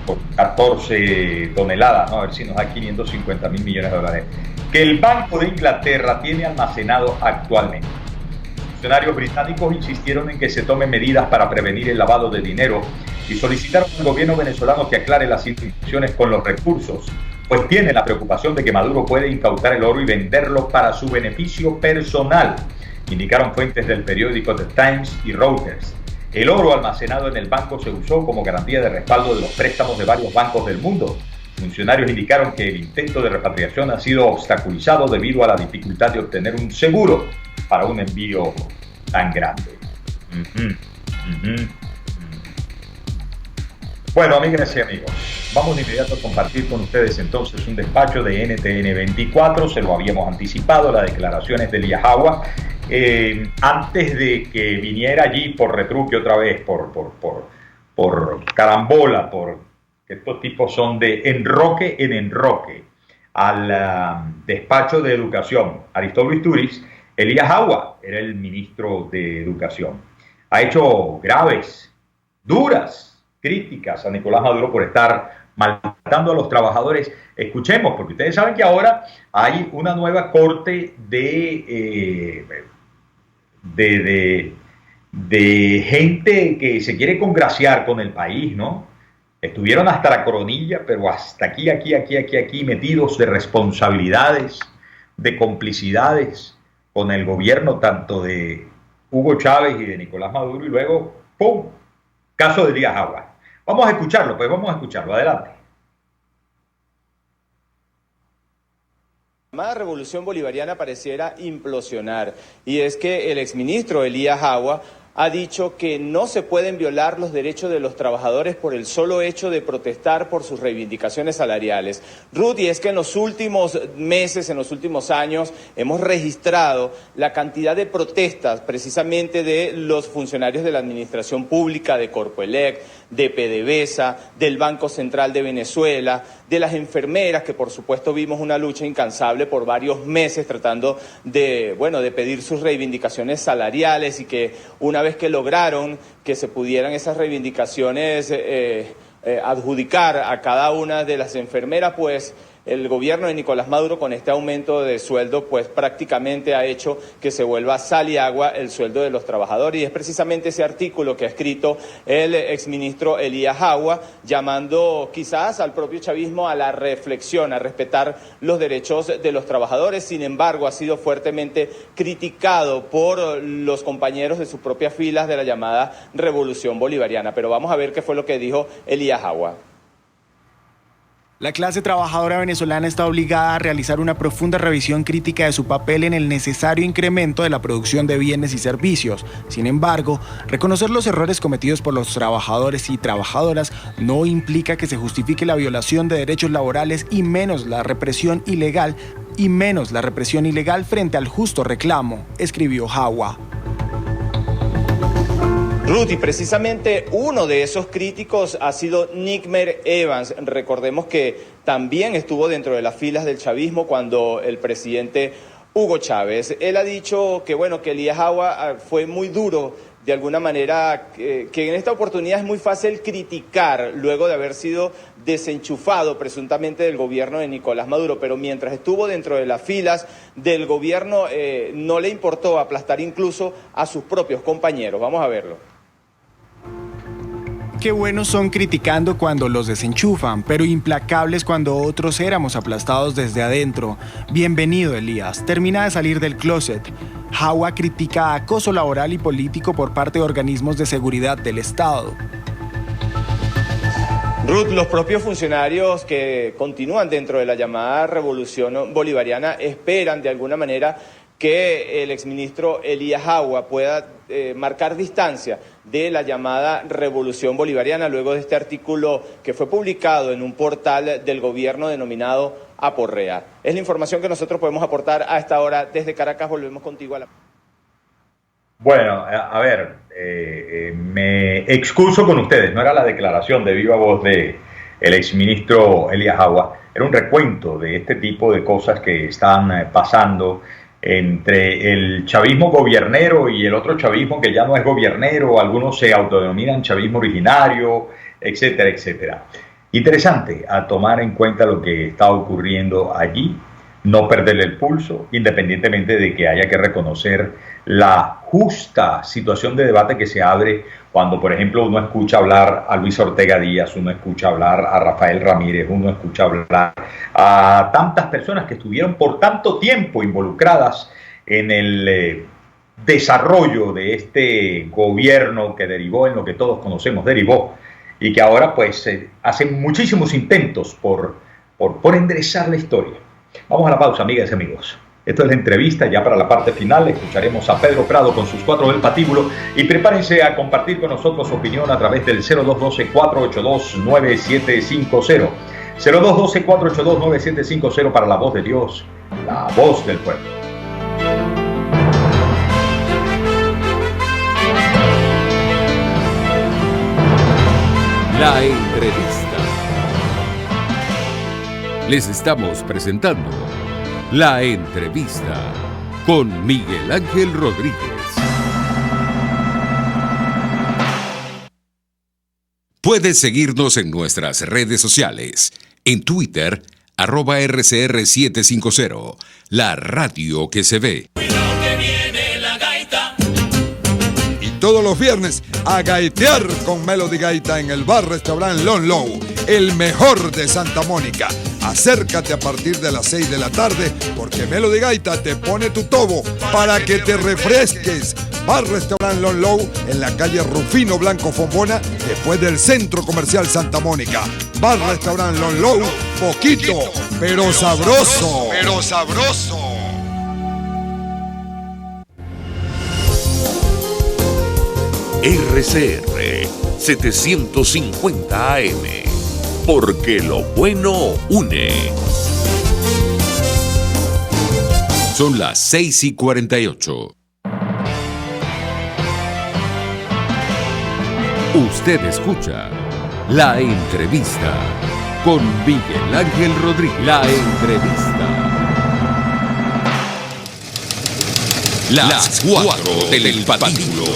por 14 toneladas, ¿no? A ver si nos da 550.000 millones de dólares. Que el Banco de Inglaterra tiene almacenado actualmente. Funcionarios británicos insistieron en que se tomen medidas para prevenir el lavado de dinero y solicitaron al gobierno venezolano que aclare las intenciones con los recursos, pues tiene la preocupación de que Maduro puede incautar el oro y venderlo para su beneficio personal, indicaron fuentes del periódico The Times y Reuters. El oro almacenado en el banco se usó como garantía de respaldo de los préstamos de varios bancos del mundo. Funcionarios indicaron que el intento de repatriación ha sido obstaculizado debido a la dificultad de obtener un seguro para un envío tan grande. Bueno, amigas y amigos, vamos de inmediato a compartir con ustedes entonces un despacho de NTN 24. Se lo habíamos anticipado, las declaraciones de Elías Jagua, antes de que viniera allí por retruque otra vez, por carambola, por que estos tipos son de enroque en enroque, al despacho de Educación. Aristóbulo Istúriz, Elías Jagua era el ministro de Educación. Ha hecho graves, duras críticas a Nicolás Maduro por estar maltratando a los trabajadores. Escuchemos, porque ustedes saben que ahora hay una nueva corte de gente que se quiere congraciar con el país, ¿no? Estuvieron hasta la coronilla, pero hasta aquí metidos de responsabilidades, de complicidades con el gobierno tanto de Hugo Chávez y de Nicolás Maduro, y luego, ¡pum!, caso de Elías Jagua. Vamos a escucharlo, adelante. La revolución bolivariana pareciera implosionar, y es que el exministro Elías Jagua ha dicho que no se pueden violar los derechos de los trabajadores por el solo hecho de protestar por sus reivindicaciones salariales. Ruth, y es que en los últimos meses, en los últimos años, hemos registrado la cantidad de protestas precisamente de los funcionarios de la administración pública, de Corpoelec, de PDVSA, del Banco Central de Venezuela, de las enfermeras, que por supuesto vimos una lucha incansable por varios meses tratando de pedir sus reivindicaciones salariales, y que una vez que lograron que se pudieran esas reivindicaciones adjudicar a cada una de las enfermeras, pues el gobierno de Nicolás Maduro, con este aumento de sueldo, pues prácticamente ha hecho que se vuelva sal y agua el sueldo de los trabajadores. Y es precisamente ese artículo que ha escrito el exministro Elías Jagua, llamando quizás al propio chavismo a la reflexión, a respetar los derechos de los trabajadores. Sin embargo, ha sido fuertemente criticado por los compañeros de sus propias filas de la llamada Revolución Bolivariana. Pero vamos a ver qué fue lo que dijo Elías Jagua. La clase trabajadora venezolana está obligada a realizar una profunda revisión crítica de su papel en el necesario incremento de la producción de bienes y servicios. Sin embargo, reconocer los errores cometidos por los trabajadores y trabajadoras no implica que se justifique la violación de derechos laborales y menos la represión ilegal frente al justo reclamo, escribió Jagua. Ruth, y precisamente uno de esos críticos ha sido Nickmer Evans. Recordemos que también estuvo dentro de las filas del chavismo cuando el presidente Hugo Chávez. Él ha dicho que Elías Jagua fue muy duro, de alguna manera, que en esta oportunidad es muy fácil criticar luego de haber sido desenchufado presuntamente del gobierno de Nicolás Maduro, pero mientras estuvo dentro de las filas del gobierno no le importó aplastar incluso a sus propios compañeros. Vamos a verlo. Qué buenos son criticando cuando los desenchufan, pero implacables cuando otros éramos aplastados desde adentro. Bienvenido, Elías. Termina de salir del closet. Jagua critica acoso laboral y político por parte de organismos de seguridad del Estado. Ruth, los propios funcionarios que continúan dentro de la llamada Revolución Bolivariana esperan de alguna manera que el exministro Elías Jagua pueda marcar distancia de la llamada Revolución Bolivariana luego de este artículo que fue publicado en un portal del gobierno denominado Aporrea. Es la información que nosotros podemos aportar a esta hora desde Caracas. Volvemos contigo a la... Bueno, a ver, me excuso con ustedes, no era la declaración de viva voz de el exministro Elías Jagua, era un recuento de este tipo de cosas que están pasando entre el chavismo gobiernero y el otro chavismo que ya no es gobiernero. Algunos se autodenominan chavismo originario, etcétera, etcétera. Interesante a tomar en cuenta lo que está ocurriendo allí, no perderle el pulso, independientemente de que haya que reconocer la justa situación de debate que se abre cuando, por ejemplo, uno escucha hablar a Luis Ortega Díaz, uno escucha hablar a Rafael Ramírez, uno escucha hablar a tantas personas que estuvieron por tanto tiempo involucradas en el desarrollo de este gobierno que derivó en lo que todos conocemos, derivó, y que ahora pues hacen muchísimos intentos por por enderezar la historia. Vamos a la pausa, amigas y amigos. Esto es la entrevista, ya para la parte final escucharemos a Pedro Prado con sus 4 del patíbulo y prepárense a compartir con nosotros su opinión a través del 0212-482-9750. 0212-482-9750 para la voz de Dios, la voz del pueblo. La entrevista. Les estamos presentando La entrevista con Miguel Ángel Rodríguez. Puedes seguirnos en nuestras redes sociales. En Twitter, @RCR750, la radio que se ve. Y todos los viernes, a gaitear con Melody Gaita en el bar restaurante Lon Low, el mejor de Santa Mónica. Acércate a partir de las 6 de la tarde porque Melody Gaita te pone tu tobo para que te refresques. Bar Restaurant Lon Low en la calle Rufino Blanco Fombona, después del Centro Comercial Santa Mónica. Bar Restaurant Lon Low, poquito, pero sabroso. Pero sabroso. RCR 750 AM, porque lo bueno une. Son las 6:48. Usted escucha La Entrevista con Miguel Ángel Rodríguez. La Entrevista. Las 4 del patíbulo.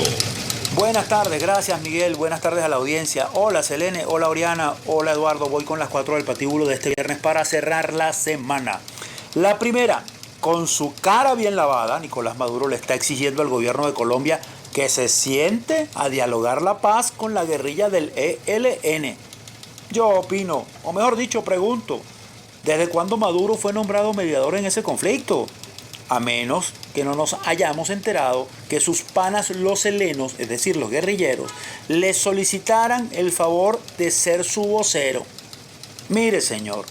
Buenas tardes, gracias Miguel, buenas tardes a la audiencia. Hola Selene, hola Oriana, hola Eduardo. Voy con las 4 del patíbulo de este viernes para cerrar la semana. La primera, con su cara bien lavada, Nicolás Maduro le está exigiendo al gobierno de Colombia que se siente a dialogar la paz con la guerrilla del ELN. Yo opino, o mejor dicho, pregunto, ¿desde cuándo Maduro fue nombrado mediador en ese conflicto? A menos que no nos hayamos enterado que sus panas los helenos, es decir, los guerrilleros, le solicitaran el favor de ser su vocero. Mire, señor,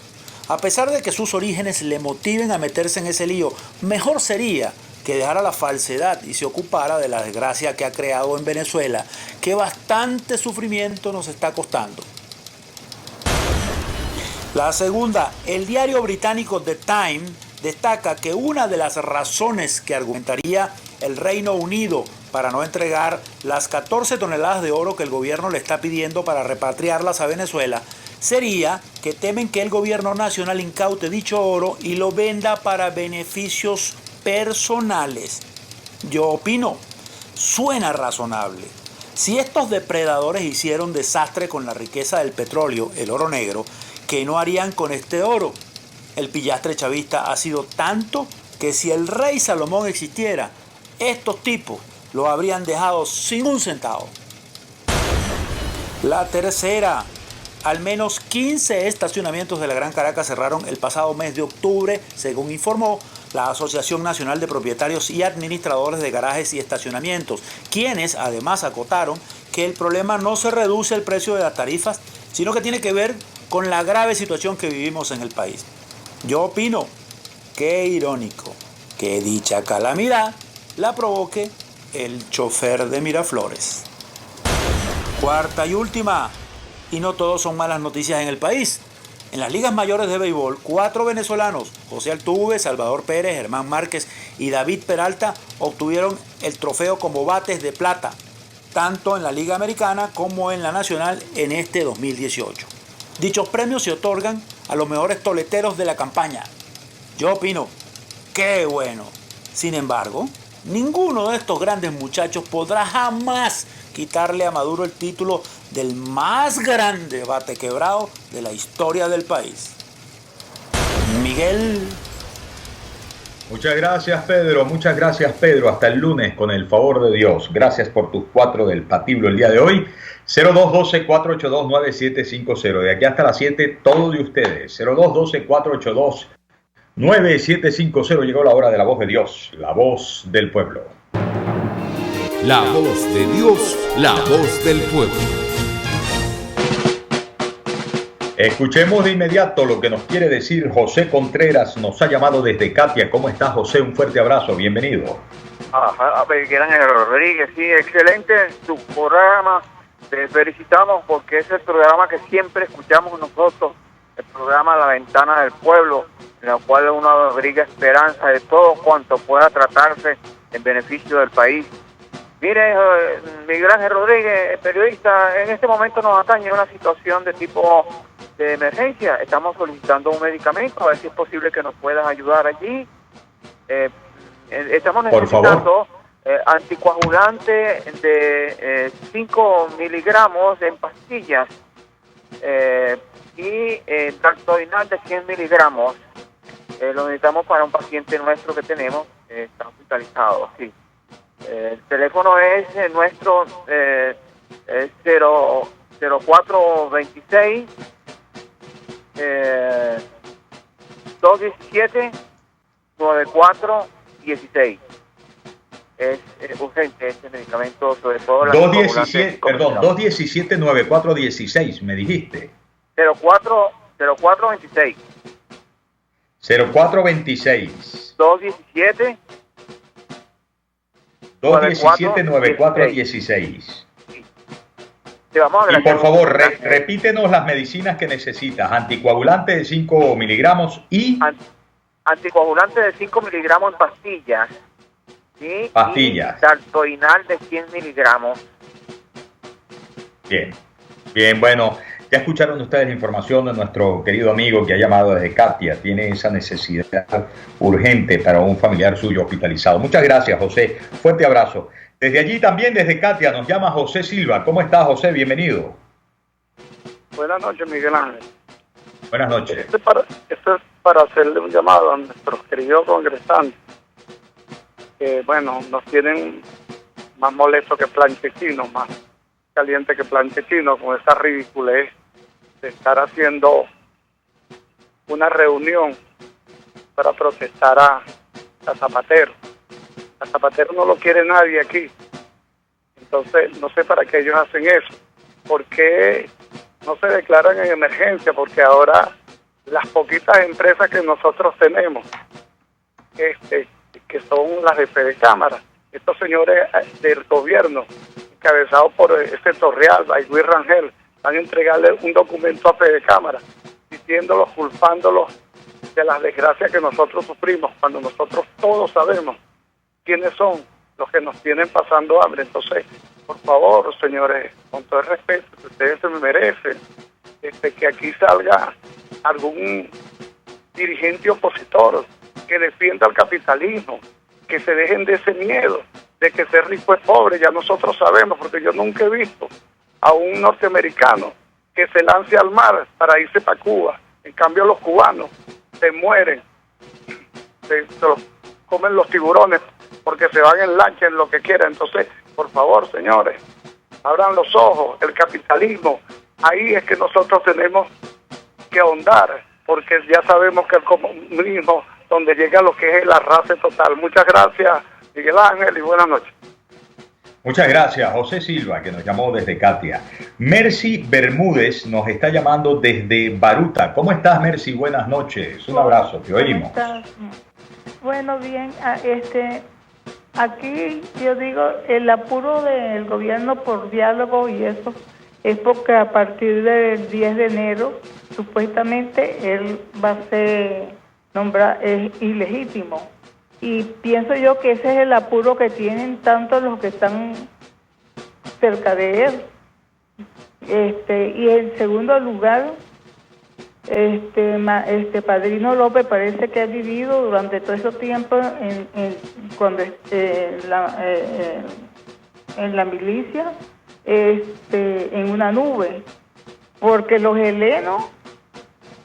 a pesar de que sus orígenes le motiven a meterse en ese lío, mejor sería que dejara la falsedad y se ocupara de la desgracia que ha creado en Venezuela, que bastante sufrimiento nos está costando. La segunda, el diario británico The Times destaca que una de las razones que argumentaría el Reino Unido para no entregar las 14 toneladas de oro que el gobierno le está pidiendo para repatriarlas a Venezuela sería que temen que el gobierno nacional incaute dicho oro y lo venda para beneficios personales. Yo opino, suena razonable. Si estos depredadores hicieron desastre con la riqueza del petróleo, el oro negro, ¿qué no harían con este oro? El pillastre chavista ha sido tanto que si el rey Salomón existiera, estos tipos lo habrían dejado sin un centavo. La tercera, al menos 15 estacionamientos de la Gran Caracas cerraron el pasado mes de octubre, según informó la Asociación Nacional de Propietarios y Administradores de Garajes y Estacionamientos, quienes además acotaron que el problema no se reduce al precio de las tarifas, sino que tiene que ver con la grave situación que vivimos en el país. Yo opino, qué irónico, que dicha calamidad la provoque el chofer de Miraflores. Cuarta y última, y no todos son malas noticias en el país. En las ligas mayores de béisbol, 4 venezolanos, José Altuve, Salvador Pérez, Germán Márquez y David Peralta, obtuvieron el trofeo como bates de plata, tanto en la Liga Americana como en la Nacional en este 2018. Dichos premios se otorgan a los mejores toleteros de la campaña. Yo opino, qué bueno. Sin embargo, ninguno de estos grandes muchachos podrá jamás quitarle a Maduro el título del más grande bate quebrado de la historia del país. Miguel. Muchas gracias, Pedro. Muchas gracias, Pedro. Hasta el lunes, con el favor de Dios. Gracias por tus 4 del patíbulo el día de hoy. 0212-482-9750. De aquí hasta las 7, todo de ustedes. 0212-482-9750. Llegó la hora de la voz de Dios, la voz del pueblo. La voz de Dios, la voz del pueblo. Escuchemos de inmediato lo que nos quiere decir José Contreras. Nos ha llamado desde Katia. ¿Cómo estás, José? Un fuerte abrazo. Bienvenido. Miguel Ángel Rodríguez, sí, excelente tu programa. Te felicitamos porque es el programa que siempre escuchamos nosotros, el programa La Ventana del Pueblo, en el cual uno abriga esperanza de todo cuanto pueda tratarse en beneficio del país. Mire, Miguel Ángel Rodríguez, periodista, en este momento nos atañe una situación de tipo de emergencia. Estamos solicitando un medicamento, a ver si es posible que nos puedas ayudar allí. Estamos necesitando anticoagulante de 5 miligramos en pastillas y Daltoinal de 100 miligramos. Lo necesitamos para un paciente nuestro que tenemos, está hospitalizado, sí. El teléfono es nuestro 0426 217 9416. Es urgente este medicamento, sobre todo la 217-9416, me dijiste. 0426 217 9416. Y por favor, repítenos las medicinas que necesitas. Anticoagulante de 5 miligramos y... Anticoagulante de 5 miligramos en pastillas. ¿Sí? Pastillas. Y Daltoinal de 100 miligramos. Bien, bien, bueno, ya escucharon ustedes la información de nuestro querido amigo que ha llamado desde Katia. Tiene esa necesidad urgente para un familiar suyo hospitalizado. Muchas gracias, José. Fuerte abrazo. Desde allí también, desde Katia, nos llama José Silva. ¿Cómo estás, José? Bienvenido. Buenas noches, Miguel Ángel. Buenas noches. Esto es para hacerle un llamado a nuestros queridos congresantes que, bueno, nos tienen más molestos que planchecinos, más caliente que planchecinos, con esa ridiculez de estar haciendo una reunión para protestar a Zapatero. A Zapatero no lo quiere nadie aquí. Entonces, no sé para qué ellos hacen eso. ¿Por qué no se declaran en emergencia? Porque ahora las poquitas empresas que nosotros tenemos, que son las de Fede Cámara, estos señores del gobierno, encabezados por ese Torreal, Baigüí Rangel, van a entregarle un documento a Fede Cámara, diciéndolos, culpándolos de las desgracias que nosotros sufrimos, cuando nosotros todos sabemos quiénes son los que nos tienen pasando hambre. Entonces, por favor, señores, con todo el respeto que ustedes se me merecen, que aquí salga algún dirigente opositor que defienda el capitalismo, que se dejen de ese miedo de que ser rico es pobre. Ya nosotros sabemos, porque yo nunca he visto a un norteamericano que se lance al mar para irse para Cuba. En cambio, los cubanos se mueren, se los comen los tiburones porque se van en lancha, en lo que quieran. Entonces, por favor, señores, abran los ojos. El capitalismo, ahí es que nosotros tenemos que ahondar, porque ya sabemos que el comunismo, donde llega lo que es el arrase total. Muchas gracias, Miguel Ángel, y buenas noches. Muchas gracias, José Silva, que nos llamó desde Katia. Mercy Bermúdez nos está llamando desde Baruta. ¿Cómo estás, Mercy? Buenas noches. Un abrazo, te oímos. Bueno, bien, aquí yo digo, el apuro del gobierno por diálogo y eso es porque a partir del 10 de enero, supuestamente, él va a ser es ilegítimo. Y pienso yo que ese es el apuro que tienen tanto los que están cerca de él. Y en segundo lugar, Padrino López parece que ha vivido durante todo ese tiempo en la milicia, en una nube, porque los helenos,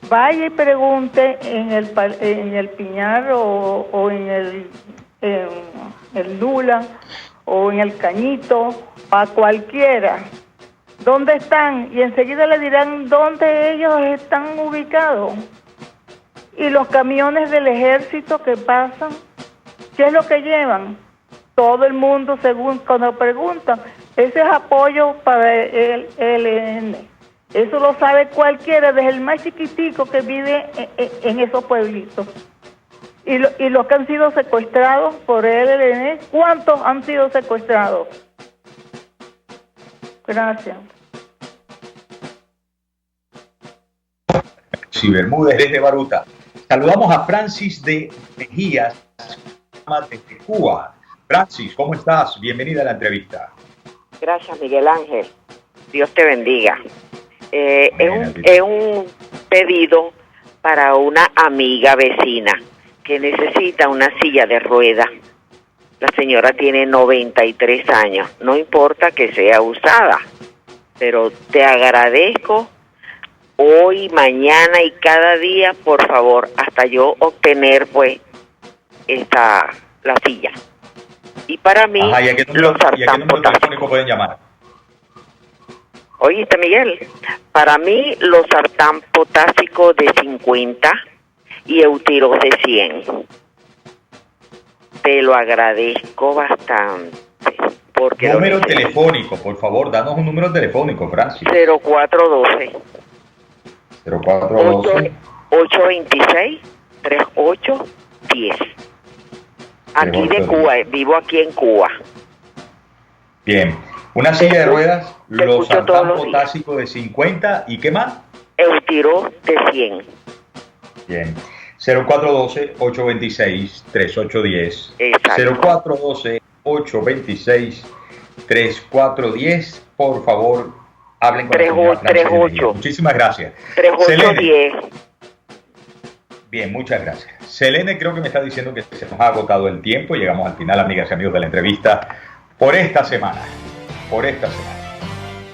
vaya y pregunte en el Piñar o en el Nula o en el Cañito, a cualquiera, ¿dónde están? Y enseguida le dirán dónde ellos están ubicados. Y los camiones del ejército que pasan, ¿qué es lo que llevan? Todo el mundo, según cuando preguntan, ese es apoyo para el ELN. Eso lo sabe cualquiera, desde el más chiquitico que vive en esos pueblitos. Y los que han sido secuestrados por el ELN, ¿cuántos han sido secuestrados? Gracias. Sí, Bermúdez desde Baruta. Saludamos a Francis de Mejías, desde Cuba. Francis, ¿cómo estás? Bienvenida a la entrevista. Gracias, Miguel Ángel. Dios te bendiga. Es un pedido para una amiga vecina que necesita una silla de ruedas. La señora tiene 93 años. No importa que sea usada, pero te agradezco hoy, mañana y cada día, por favor, hasta yo obtener pues la silla. Y para mí, ¿y a qué número telefónico pueden llamar? Oíste, Miguel, para mí los sartán potásico de 50 y Eutirox de 100. Te lo agradezco bastante. Porque número telefónico, por favor, danos un número telefónico, Francis. 0412 826 3810. Aquí de Cuba, vivo aquí en Cuba. Bien, una silla de ruedas, los sartán potásico de 50 y ¿qué más? Eutirox de 100. Bien, 0412-826-3810. 0412-826-3410. Por favor, hablen con la señora Francis. Muchísimas gracias. 3810. Bien, muchas gracias. Selene creo que me está diciendo que se nos ha agotado el tiempo. Llegamos al final, amigas y amigos de la entrevista por esta semana.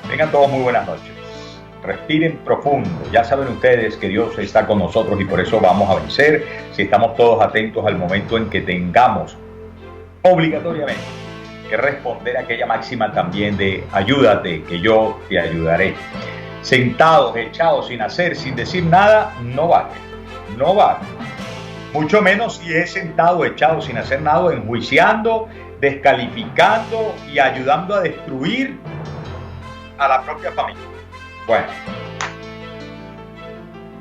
Tengan todos muy buenas noches. Respiren profundo. Ya saben ustedes que Dios está con nosotros y por eso vamos a vencer si estamos todos atentos al momento en que tengamos obligatoriamente que responder a aquella máxima también de ayúdate que yo te ayudaré. Sentados, echados, sin hacer, sin decir nada, no vale. Mucho menos si es sentado, echado, sin hacer nada, enjuiciando, descalificando y ayudando a destruir a la propia familia. Bueno,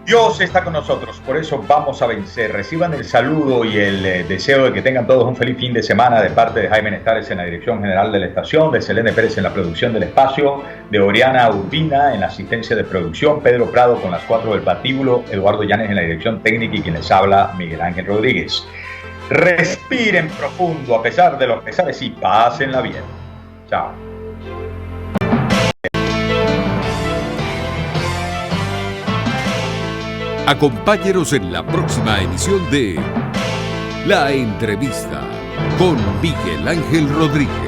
Dios está con nosotros, por eso vamos a vencer. Reciban el saludo y el deseo de que tengan todos un feliz fin de semana de parte de Jaime Nestares en la dirección general de la estación, de Selene Pérez en la producción del espacio, de Oriana Urbina en la asistencia de producción, Pedro Prado con las 4 del patíbulo, Eduardo Llanes en la dirección técnica y quien les habla, Miguel Ángel Rodríguez. Respiren profundo a pesar de los pesares y pásenla bien. Chao. Acompáñenos en la próxima emisión de La Entrevista con Miguel Ángel Rodríguez.